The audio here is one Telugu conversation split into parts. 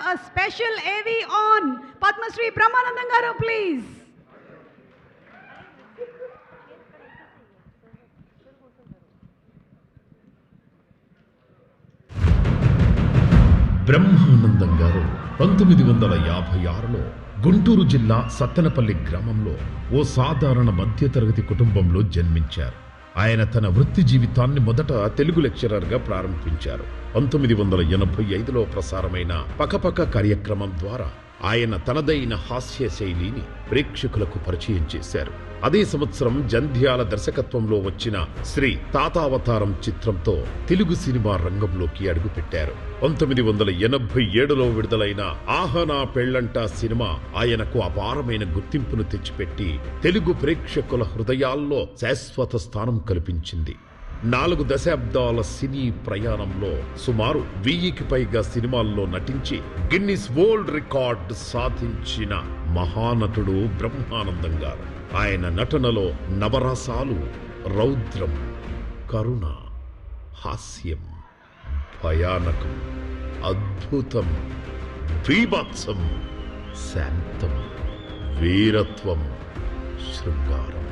a special AV on Padma Shri Brahmanandam garu, please. Brahmanandam గారు 1956లో గుంటూరు జిల్లా సత్తెనపల్లి గ్రామంలో ఓ సాధారణ మధ్యతరగతి కుటుంబంలో జన్మించారు. ఆయన తన వృత్తి జీవితాన్ని మొదట తెలుగు లెక్చరర్గా ప్రారంభించారు. 1985లో ప్రసారమైన పకపక కార్యక్రమం ద్వారా ఆయన తనదైన హాస్య శైలిని ప్రేక్షకులకు పరిచయం చేశారు. అదే సంవత్సరం జంధ్యాల దర్శకత్వంలో వచ్చిన శ్రీ తాతావతారం చిత్రంతో తెలుగు సినిమా రంగంలోకి అడుగుపెట్టారు. 1987లో విడుదలైన ఆహనా పెళ్లంట సినిమా ఆయనకు అపారమైన గుర్తింపును తెచ్చిపెట్టి తెలుగు ప్రేక్షకుల హృదయాల్లో శాశ్వత స్థానం కల్పించింది. 4 దశాబ్దాల సినీ ప్రయాణంలో సుమారు 1000కి పైగా సినిమాల్లో నటించి గిన్నిస్ వరల్డ్ రికార్డ్ సాధించిన మహానటుడు బ్రహ్మానందం గారు. ఆయన నటనలో నవరసాలు, రౌద్రం, కరుణ, హాస్యం, భయానకం, అద్భుతం, బీభత్సం, శాంతం, వీరత్వం, శృంగారం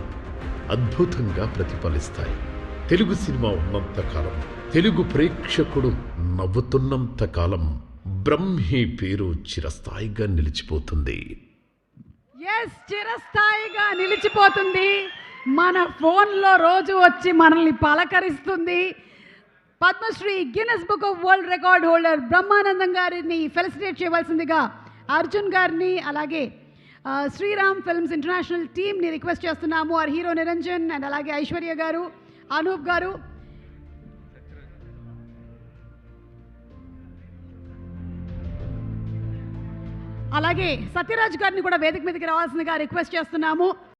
అద్భుతంగా ప్రతిఫలిస్తాయి. తెలుగు సినిమా ఉన్నంతకాలం, తెలుగు ప్రేక్షకుడు నవ్వుతున్నంతకాలం బ్రహ్మి పేరు చిరస్థాయిగా నిలిచిపోతుంది. చిరస్థాయిగా నిలిచిపోతుంది. మన ఫోన్లో రోజు వచ్చి మనల్ని పలకరిస్తుంది. Padma Shri Guinness book of world record holder Brahmanandam గారిని ఫెలిసిటేట్ చేయవలసిందిగా అర్జున్ గారిని, అలాగే శ్రీరామ్ ఫిల్మ్స్ ఇంటర్నేషనల్ టీమ్ని రిక్వెస్ట్ చేస్తున్నాము. ఆర్ హీరో నిరంజన్ అండ్ అలాగే ఐశ్వర్య గారు, అనూప్ గారు, అలాగే సత్యరాజ్ గారిని కూడా వేదిక మీదకి రావాల్సిందిగా రిక్వెస్ట్ చేస్తున్నాము.